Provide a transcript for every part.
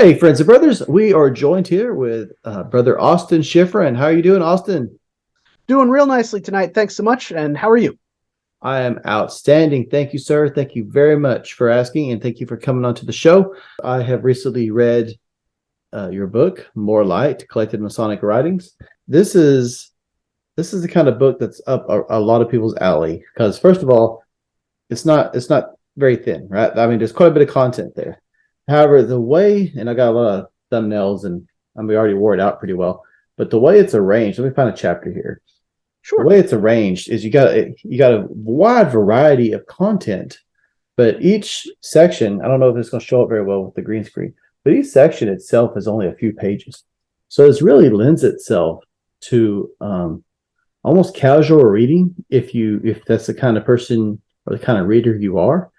Hey, friends and brothers, we are joined here with brother Austin Shifrin. How are you doing, Austin? Doing real nicely tonight. Thanks so much. And how are you? I am outstanding. Thank you, sir. Thank you very much for asking, and thank you for coming onto the show. I have recently read your book, More Light: Collected Masonic Writings. This is this is the kind of book that's up a lot of people's alley because, first of all, it's not very thin, right? I mean, there's quite a bit of content there. However, the way, and I got a lot of thumbnails, and we already wore it out pretty well. But the way it's arranged, let me find a chapter here. The Sure. way it's arranged is you got a wide variety of content, but each section, I don't know if it's going to show up very well with the green screen, but each section itself is only a few pages. So this really lends itself to almost casual reading if that's the kind of person or the kind of reader you are.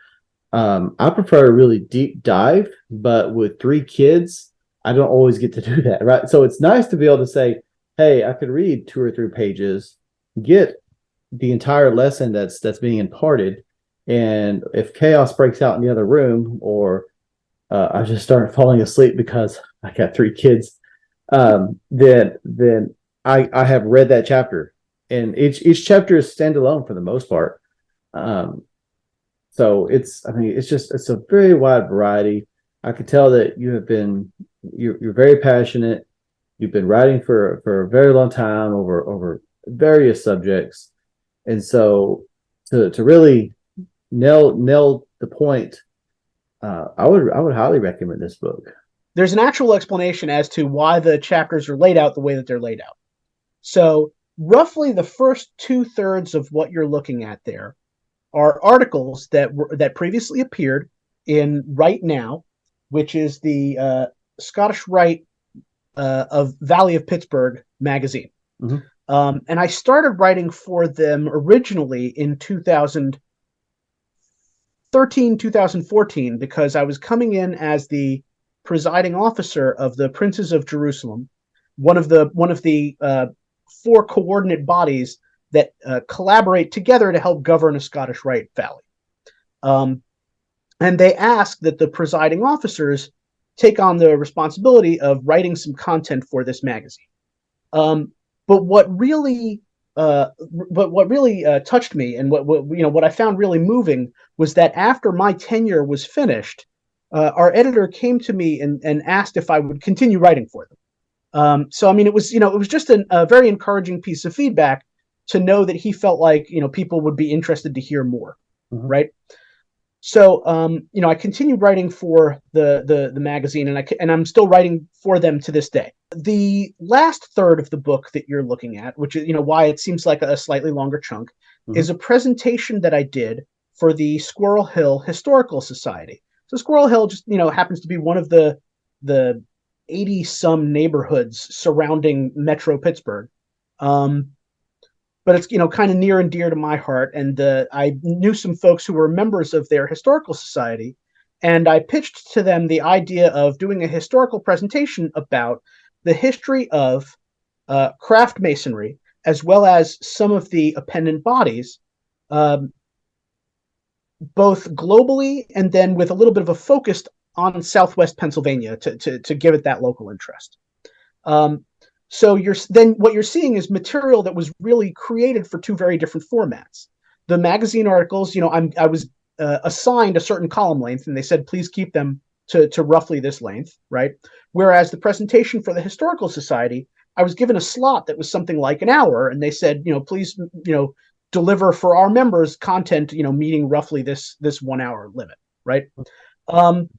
I prefer a really deep dive, but with three kids, I don't always get to do that, right? So it's nice to be able to say, hey, I could read 2 or 3 pages, get the entire lesson that's being imparted, and if chaos breaks out in the other room, or I just start falling asleep because I got 3 kids, then I have read that chapter, and each chapter is standalone for the most part. Um, so it's a very wide variety. I could tell that you're very passionate. You've been writing for a very long time over various subjects, and so to really nail the point, I would highly recommend this book. There's an actual explanation as to why the chapters are laid out the way that they're laid out. So, roughly the first two-thirds of what you're looking at there are articles that previously appeared in Right Now, which is the Scottish Rite of Valley of Pittsburgh magazine. Mhm. And I started writing for them originally in 2013, 2014, because I was coming in as the presiding officer of the Princes of Jerusalem, one of the four coordinate bodies that collaborate together to help govern a Scottish Rite Valley. Um, and they asked that the presiding officers take on the responsibility of writing some content for this magazine. Um, but what really touched me, and what I found really moving, was that after my tenure was finished, our editor came to me and asked if I would continue writing for them. So I mean, it was just a very encouraging piece of feedback to know that he felt like people would be interested to hear more, Mhm. right? So I continued writing for the magazine, and I'm still writing for them to this day. The last third of the book that you're looking at, which is why it seems like a slightly longer chunk, Mhm. is a presentation that I did for the Squirrel Hill Historical Society. So Squirrel Hill just happens to be one of the 80 some neighborhoods surrounding Metro Pittsburgh. Um, but it's kind of near and dear to my heart. And I knew some folks who were members of their historical society, and I pitched to them the idea of doing a historical presentation about the history of craft masonry, as well as some of the appendant bodies, um, both globally and then with a little bit of a focus on Southwest Pennsylvania to give it that local interest. Um, so what you're seeing is material that was really created for two very different formats. The magazine articles, I was assigned a certain column length, and they said please keep them to roughly this length, right? Whereas the presentation for the historical society, I was given a slot that was something like an hour, and they said please deliver for our members content meeting roughly this 1 hour limit, right? Um,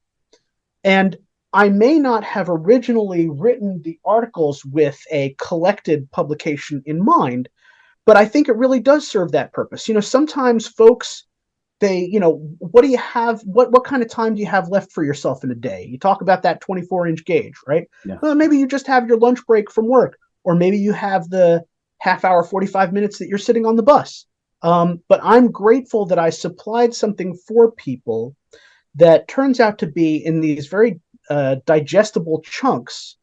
and I may not have originally written the articles with a collected publication in mind, but I think it really does serve that purpose. Sometimes folks, what do you have? What kind of time do you have left for yourself in a day? You talk about that 24-inch gauge, right? Yeah. Well, maybe you just have your lunch break from work, or maybe you have the half hour, 45 minutes that you're sitting on the bus. But I'm grateful that I supplied something for people that turns out to be in these very digestible chunks,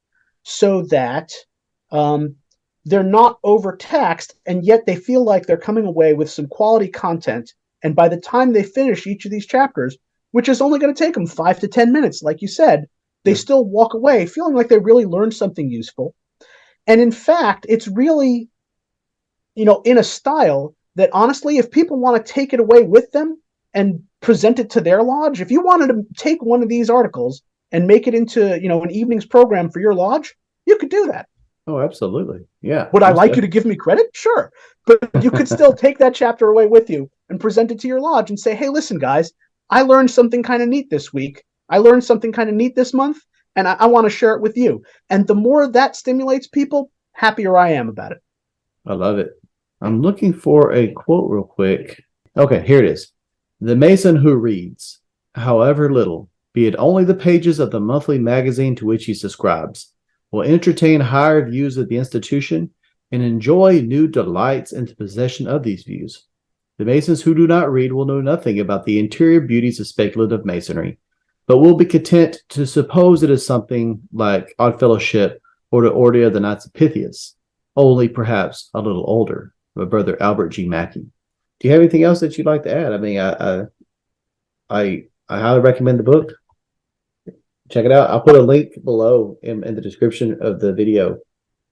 so that um, they're not overtaxed, and yet they feel like they're coming away with some quality content. And by the time they finish each of these chapters, which is only going to take them 5 to 10 minutes, like you said, they Yeah. still walk away feeling like they really learned something useful. And in fact, it's really, in a style that honestly, if people want to take it away with them and present it to their lodge, if you wanted to take one of these articles and make it into, an evening's program for your lodge, you could do that. Oh, absolutely. Yeah. Would I like you to give me credit? Sure. But you could still take that chapter away with you and present it to your lodge and say, hey, listen, guys, I learned something kind of neat this week. I learned something kind of neat this month, and I want to share it with you. And the more that stimulates people, happier I am about it. I love it. I'm looking for a quote real quick. Okay, here it is. The Mason who reads, however little, be it only the pages of the monthly magazine to which he subscribes, will entertain higher views of the institution and enjoy new delights in the possession of these views. The Masons who do not read will know nothing about the interior beauties of speculative masonry, but will be content to suppose it is something like Odd Fellowship or the Order of the Knights of Pythias, only perhaps a little older, by Brother Albert G. Mackey. Do you have anything else that you'd like to add? I mean, I highly recommend the book. Check it out. I'll put a link below in the description of the video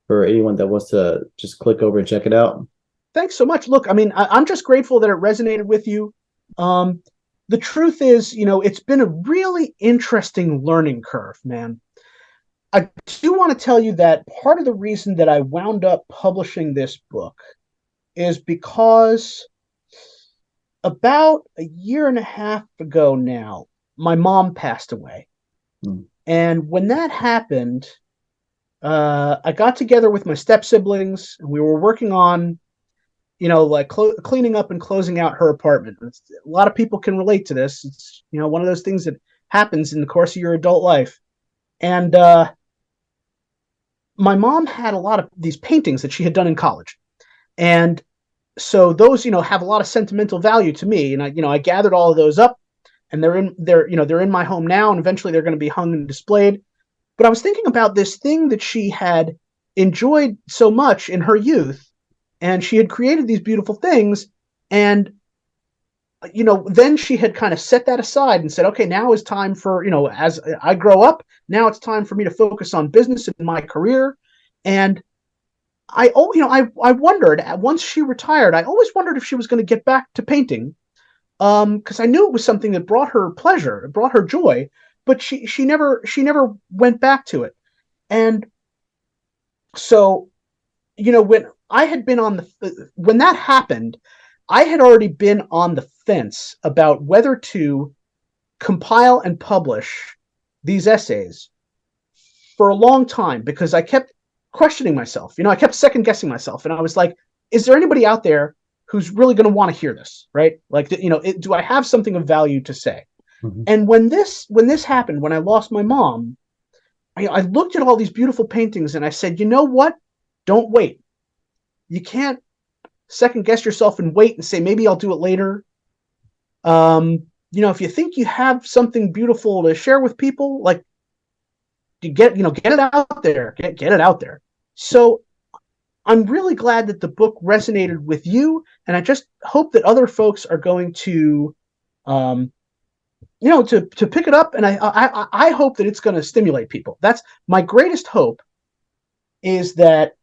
for anyone that wants to just click over and check it out. Thanks so much. Look, I mean, I'm just grateful that it resonated with you. The truth is, it's been a really interesting learning curve, man. I do want to tell you that part of the reason that I wound up publishing this book is because about a year and a half ago now, my mom passed away. And when that happened, I got together with my step siblings, and we were working on, like cleaning up and closing out her apartment. A lot of people can relate to this. It's, one of those things that happens in the course of your adult life. And my mom had a lot of these paintings that she had done in college. And so those, have a lot of sentimental value to me. And I gathered all of those up, and they're in my home now, and eventually they're going to be hung and displayed. But I was thinking about this thing that she had enjoyed so much in her youth, and she had created these beautiful things. And, then she had kind of set that aside and said, okay, now is time for, as I grow up, now it's time for me to focus on business and my career. And I wondered, once she retired, I always wondered if she was going to get back to painting, because I knew it was something that brought her pleasure, it brought her joy, but she never went back to it. And so, when I had been when that happened, I had already been on the fence about whether to compile and publish these essays for a long time, because I kept questioning myself. I kept second guessing myself, and I was like, is there anybody out there who's really going to want to hear this, right? Like, do I have something of value to say? Mm-hmm. And when this happened, when I lost my mom, I looked at all these beautiful paintings and I said, you know what? Don't wait. You can't second guess yourself and wait and say, maybe I'll do it later. If you think you have something beautiful to share with people, like, you get it out there, get it out there. So I'm really glad that the book resonated with you, and I just hope that other folks are going to, to pick it up, and I hope that it's going to stimulate people. That's my greatest hope, is that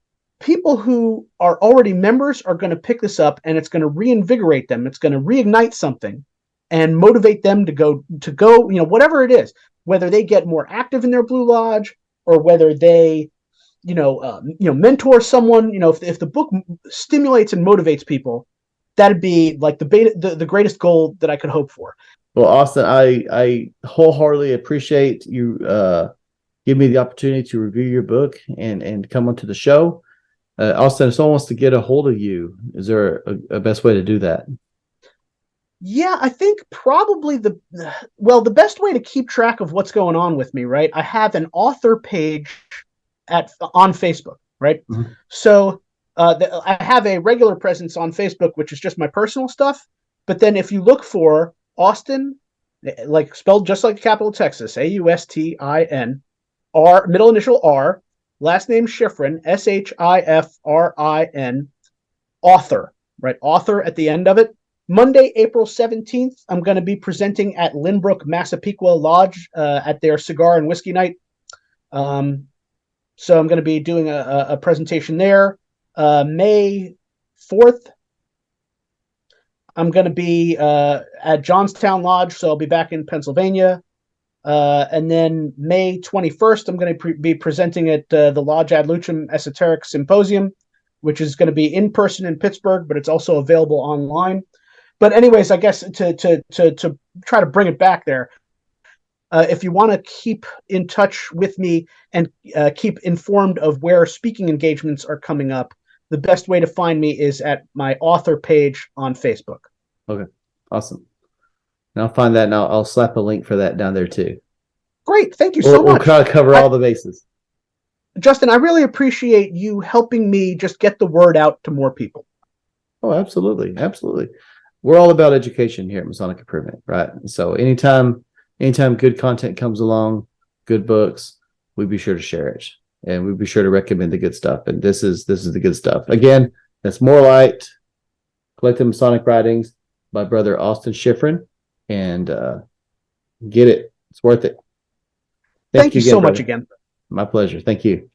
people who are already members are going to pick this up, and it's going to reinvigorate them. It's going to reignite something and motivate them to go, whatever it is, whether they get more active in their Blue Lodge, or whether they, mentor someone. If the book stimulates and motivates people, that'd be like the greatest goal that I could hope for. Well, Austin, I wholeheartedly appreciate you give me the opportunity to review your book and come onto the show. Austin, if someone wants to get a hold of you, is there a best way to do that? Yeah, I think probably the best way to keep track of what's going on with me, right? I have an author page on Facebook, right? Mm-hmm. So I have a regular presence on Facebook, which is just my personal stuff. But then if you look for Austin, like spelled just like capital Texas, Austin, R, middle initial R, last name Shifrin, Shifrin, author, right? Author at the end of it. Monday, April 17th, I'm going to be presenting at Lynbrook Massapequa Lodge at their cigar and whiskey night. So I'm going to be doing a presentation there. May 4th, I'm going to be at Johnstown Lodge, so I'll be back in Pennsylvania. And then May 21st, I'm going to be presenting at the Lodge Ad Lucem Esoteric Symposium, which is going to be in person in Pittsburgh, but it's also available online. But anyways, I guess to try to bring it back there, if you want to keep in touch with me and keep informed of where speaking engagements are coming up, the best way to find me is at my author page on Facebook. Okay, awesome. And I'll find that, and I'll slap a link for that down there too. Great, thank you so much. We'll try to cover all the bases. Justin, I really appreciate you helping me just get the word out to more people. Oh, absolutely, absolutely. We're all about education here at Masonic Improvement, right? So anytime good content comes along, good books, we'd be sure to share it, and we'd be sure to recommend the good stuff. And this is the good stuff. Again, that's More Light, Collected Masonic Writings by Brother Austin Shifrin, and get it. It's worth it. Thank you again, so much brother. again. My pleasure. Thank you.